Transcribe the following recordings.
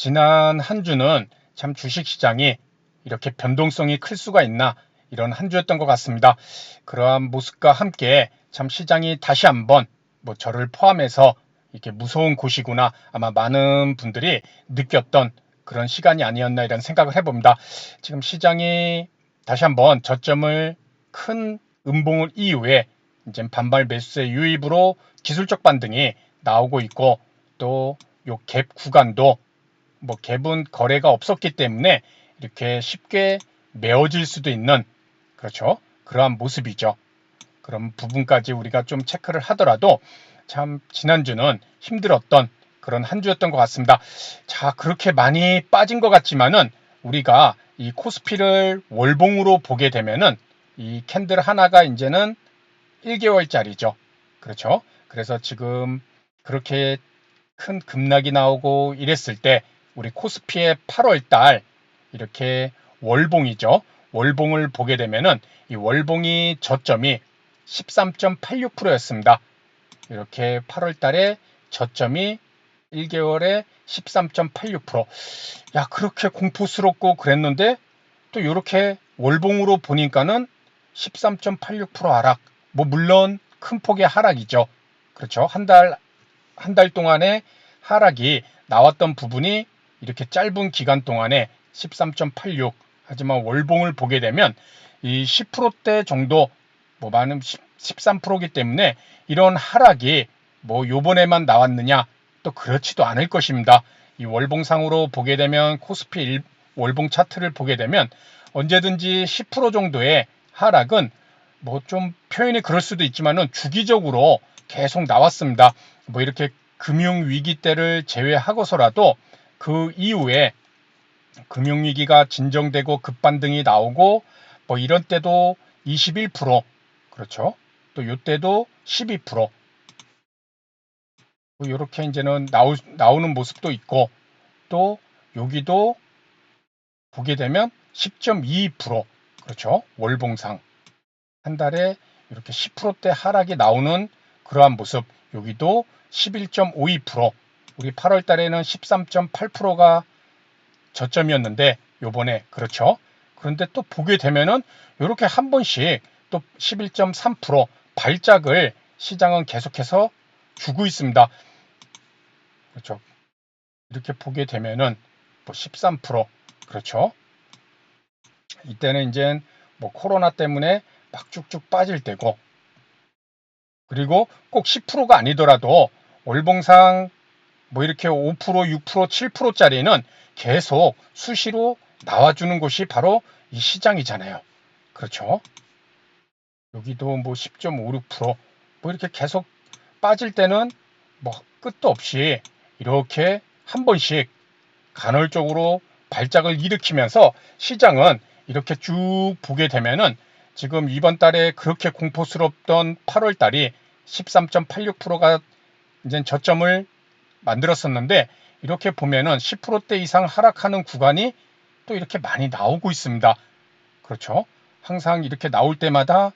지난 한 주는 참 주식시장이 이렇게 변동성이 클 수가 있나 이런 한 주였던 것 같습니다. 그러한 모습과 함께 참 시장이 다시 한번 저를 포함해서 이렇게 무서운 곳이구나 아마 많은 분들이 느꼈던 그런 시간이 아니었나 이런 생각을 해봅니다. 지금 시장이 다시 한번 저점을 큰 음봉을 이후에 이제 반발 매수세 유입으로 기술적 반등이 나오고 있고 또 요 갭 구간도 갭은 거래가 없었기 때문에 이렇게 쉽게 메어질 수도 있는 그렇죠. 그러한 모습이죠. 그런 부분까지 우리가 좀 체크를 하더라도 참 지난주는 힘들었던 그런 한 주였던 것 같습니다. 자, 그렇게 많이 빠진 것 같지만은 우리가 이 코스피를 월봉으로 보게 되면은 이 캔들 하나가 이제는 1개월짜리죠. 그렇죠. 그래서 지금 그렇게 큰 급락이 나오고 이랬을 때 우리 코스피의 8월 달 이렇게 월봉이죠. 월봉을 보게 되면은 이 월봉이 저점이 13.86%였습니다. 이렇게 8월 달에 저점이 1개월에 13.86%. 야, 그렇게 공포스럽고 그랬는데 또 이렇게 월봉으로 보니까는 13.86% 하락. 물론 큰 폭의 하락이죠. 그렇죠. 한 달 동안의 하락이 나왔던 부분이 이렇게 짧은 기간 동안에 13.86 하지만 월봉을 보게 되면 이 10%대 정도 많은 13%이기 때문에 이런 하락이 요번에만 나왔느냐 또 그렇지도 않을 것입니다. 이 월봉상으로 보게 되면 코스피 월봉 차트를 보게 되면 언제든지 10% 정도의 하락은 좀 표현이 그럴 수도 있지만은 주기적으로 계속 나왔습니다. 이렇게 금융위기 때를 제외하고서라도 그 이후에 금융위기가 진정되고 급반등이 나오고 이런 때도 21% 그렇죠. 또 요때도 12% 이렇게 이제는 나오는 모습도 있고 또 여기도 보게 되면 10.22% 그렇죠. 월봉상 한 달에 이렇게 10%대 하락이 나오는 그러한 모습. 여기도 11.52%. 우리 8월 달에는 13.8%가 저점이었는데 요번에 그렇죠. 그런데 또 보게 되면은 이렇게 한 번씩 또 11.3% 발작을 시장은 계속해서 주고 있습니다. 그렇죠. 이렇게 보게 되면은 13% 그렇죠. 이때는 이제 코로나 때문에 막 쭉쭉 빠질 때고 그리고 꼭 10%가 아니더라도 월봉상 이렇게 5%, 6%, 7%짜리는 계속 수시로 나와주는 곳이 바로 이 시장이잖아요. 그렇죠? 여기도 10.56% 이렇게 계속 빠질 때는 끝도 없이 이렇게 한 번씩 간헐적으로 발작을 일으키면서 시장은 이렇게 쭉 보게 되면은 지금 이번 달에 그렇게 공포스럽던 8월 달이 13.86%가 이제 저점을 만들었었는데 이렇게 보면은 10%대 이상 하락하는 구간이 또 이렇게 많이 나오고 있습니다. 그렇죠? 항상 이렇게 나올 때마다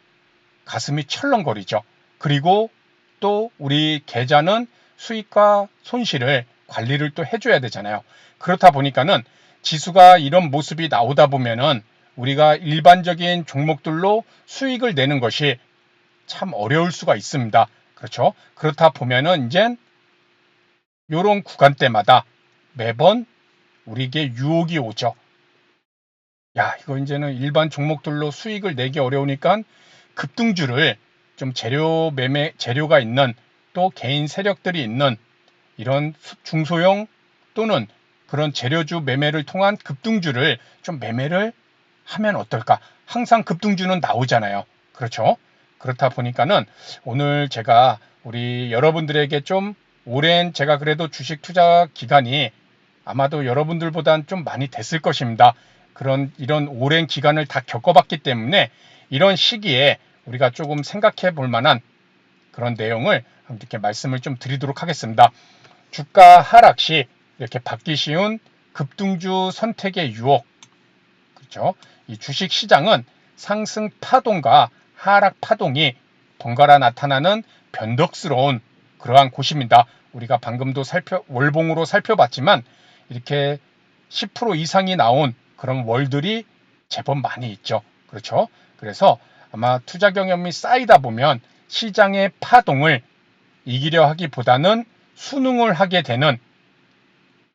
가슴이 철렁거리죠. 그리고 또 우리 계좌는 수익과 손실을 관리를 또 해줘야 되잖아요. 그렇다 보니까는 지수가 이런 모습이 나오다 보면은 우리가 일반적인 종목들로 수익을 내는 것이 참 어려울 수가 있습니다. 그렇죠? 그렇다 보면은 이제 이런 구간대마다 매번 우리에게 유혹이 오죠. 야, 이거 이제는 일반 종목들로 수익을 내기 어려우니까 급등주를 좀 재료가 있는 또 개인 세력들이 있는 이런 중소형 또는 그런 재료주 매매를 통한 급등주를 좀 매매를 하면 어떨까? 항상 급등주는 나오잖아요. 그렇죠? 그렇다 보니까는 오늘 제가 우리 여러분들에게 좀 오랜 제가 그래도 주식 투자 기간이 아마도 여러분들보단 좀 많이 됐을 것입니다. 이런 오랜 기간을 다 겪어봤기 때문에 이런 시기에 우리가 조금 생각해 볼 만한 그런 내용을 이렇게 말씀을 좀 드리도록 하겠습니다. 주가 하락 시 이렇게 받기 쉬운 급등주 선택의 유혹. 그렇죠? 이 주식 시장은 상승 파동과 하락 파동이 번갈아 나타나는 변덕스러운 그러한 곳입니다. 우리가 방금도 월봉으로 살펴봤지만 이렇게 10% 이상이 나온 그런 월들이 제법 많이 있죠. 그렇죠? 그래서 아마 투자 경험이 쌓이다 보면 시장의 파동을 이기려 하기보다는 순응을 하게 되는,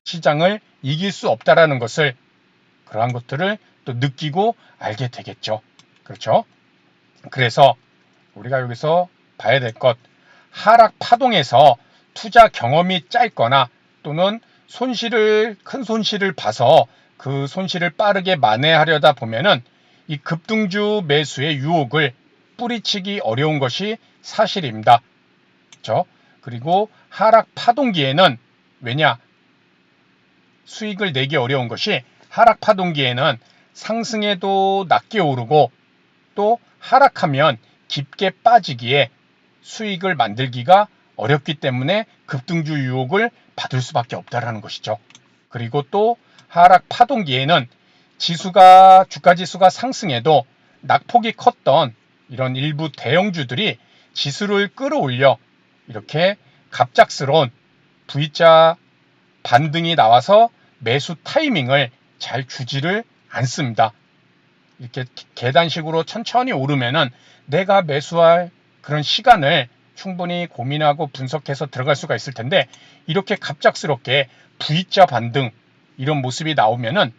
시장을 이길 수 없다라는 것을, 그러한 것들을 또 느끼고 알게 되겠죠. 그렇죠? 그래서 우리가 여기서 봐야 될 것, 하락 파동에서 투자 경험이 짧거나 또는 큰 손실을 봐서 그 손실을 빠르게 만회하려다 보면은 이 급등주 매수의 유혹을 뿌리치기 어려운 것이 사실입니다. 그렇죠? 그리고 하락 파동기에는, 왜냐? 수익을 내기 어려운 것이, 하락 파동기에는 상승에도 낮게 오르고 또 하락하면 깊게 빠지기에 수익을 만들기가 어렵기 때문에 급등주 유혹을 받을 수밖에 없다라는 것이죠. 그리고 또 하락 파동기에는 주가 지수가 상승해도 낙폭이 컸던 이런 일부 대형주들이 지수를 끌어올려 이렇게 갑작스러운 V자 반등이 나와서 매수 타이밍을 잘 주지를 않습니다. 이렇게 계단식으로 천천히 오르면은 내가 매수할 그런 시간을 충분히 고민하고 분석해서 들어갈 수가 있을 텐데, 이렇게 갑작스럽게 V자 반등 이런 모습이 나오면은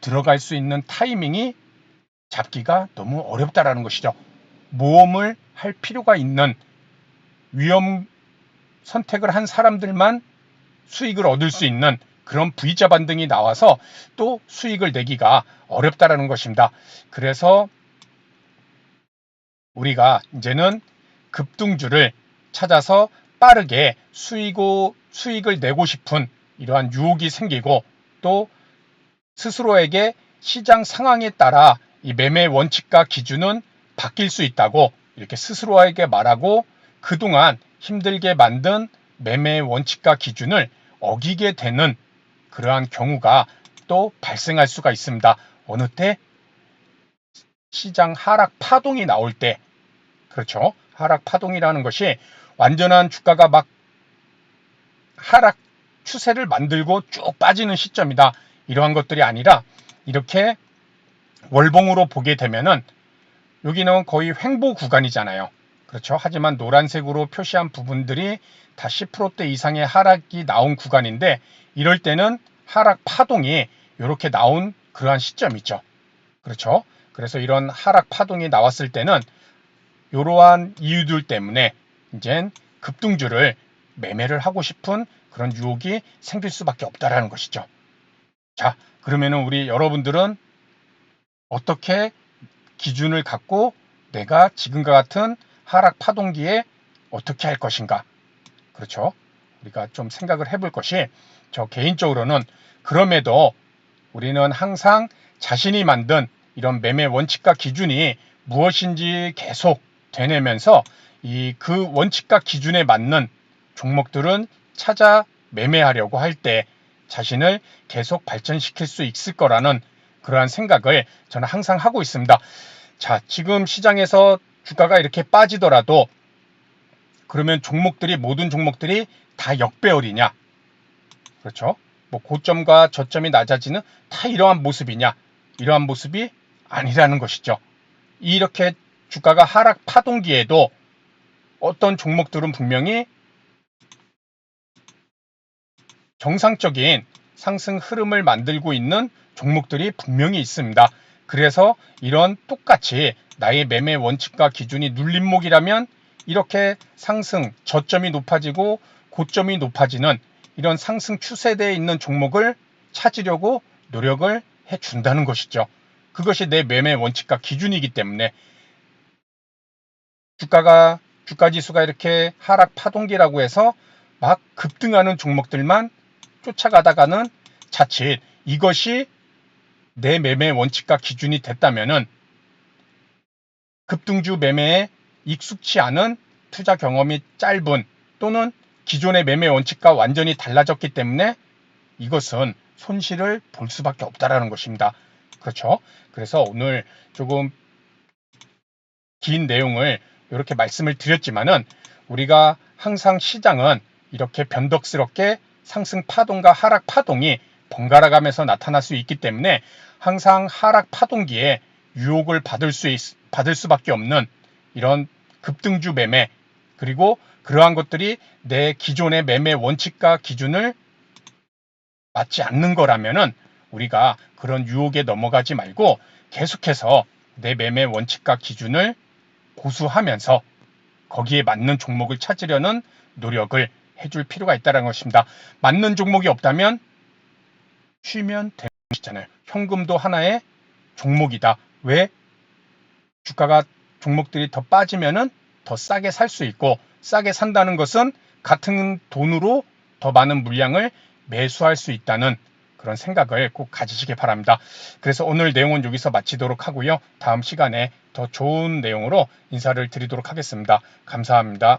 들어갈 수 있는 타이밍이 잡기가 너무 어렵다라는 것이죠. 모험을 할 필요가 있는, 위험 선택을 한 사람들만 수익을 얻을 수 있는 그런 V자 반등이 나와서 또 수익을 내기가 어렵다라는 것입니다. 그래서 우리가 이제는 급등주를 찾아서 빠르게 수익을 내고 싶은 이러한 유혹이 생기고, 또 스스로에게 시장 상황에 따라 이 매매 원칙과 기준은 바뀔 수 있다고 이렇게 스스로에게 말하고, 그동안 힘들게 만든 매매 원칙과 기준을 어기게 되는 그러한 경우가 또 발생할 수가 있습니다. 어느 때? 시장 하락 파동이 나올 때. 그렇죠? 하락 파동이라는 것이 완전한 주가가 막 하락 추세를 만들고 쭉 빠지는 시점이다, 이러한 것들이 아니라, 이렇게 월봉으로 보게 되면은 여기는 거의 횡보 구간이잖아요. 그렇죠? 하지만 노란색으로 표시한 부분들이 다 10%대 이상의 하락이 나온 구간인데, 이럴 때는 하락 파동이 이렇게 나온 그러한 시점이죠. 그렇죠? 그래서 이런 하락 파동이 나왔을 때는 이러한 이유들 때문에 이젠 급등주를 매매를 하고 싶은 그런 유혹이 생길 수밖에 없다라는 것이죠. 자, 그러면은 우리 여러분들은 어떻게 기준을 갖고 내가 지금과 같은 하락 파동기에 어떻게 할 것인가? 그렇죠? 우리가 좀 생각을 해볼 것이, 저 개인적으로는 그럼에도 우리는 항상 자신이 만든 이런 매매 원칙과 기준이 무엇인지 계속 되뇌면서 그 원칙과 기준에 맞는 종목들은 찾아 매매하려고 할 때 자신을 계속 발전시킬 수 있을 거라는 그러한 생각을 저는 항상 하고 있습니다. 자, 지금 시장에서 주가가 이렇게 빠지더라도 그러면 모든 종목들이 다 역배열이냐? 그렇죠? 뭐 고점과 저점이 낮아지는 다 이러한 모습이냐? 이러한 모습이 아니라는 것이죠. 이렇게 주가가 하락 파동기에도 어떤 종목들은 분명히 정상적인 상승 흐름을 만들고 있는 종목들이 분명히 있습니다. 그래서 이런 똑같이 나의 매매 원칙과 기준이 눌림목이라면 이렇게 상승, 저점이 높아지고 고점이 높아지는 이런 상승 추세대에 있는 종목을 찾으려고 노력을 해준다는 것이죠. 그것이 내 매매 원칙과 기준이기 때문에 주가 지수가 이렇게 하락 파동기라고 해서 막 급등하는 종목들만 쫓아가다가는 자칫 이것이 내 매매 원칙과 기준이 됐다면은 급등주 매매에 익숙치 않은, 투자 경험이 짧은, 또는 기존의 매매 원칙과 완전히 달라졌기 때문에 이것은 손실을 볼 수밖에 없다라는 것입니다. 그렇죠? 그래서 오늘 조금 긴 내용을 이렇게 말씀을 드렸지만은, 우리가 항상 시장은 이렇게 변덕스럽게 상승 파동과 하락 파동이 번갈아 가면서 나타날 수 있기 때문에 항상 하락 파동기에 유혹을 받을 수밖에 없는 이런 급등주 매매, 그리고 그러한 것들이 내 기존의 매매 원칙과 기준을 맞지 않는 거라면은 우리가 그런 유혹에 넘어가지 말고 계속해서 내 매매 원칙과 기준을 고수하면서 거기에 맞는 종목을 찾으려는 노력을 해줄 필요가 있다는 것입니다. 맞는 종목이 없다면 쉬면 되는 것이잖아요. 현금도 하나의 종목이다. 왜? 주가가 종목들이 더 빠지면은 더 싸게 살 수 있고, 싸게 산다는 것은 같은 돈으로 더 많은 물량을 매수할 수 있다는 그런 생각을 꼭 가지시기 바랍니다. 그래서 오늘 내용은 여기서 마치도록 하고요. 다음 시간에 더 좋은 내용으로 인사를 드리도록 하겠습니다. 감사합니다.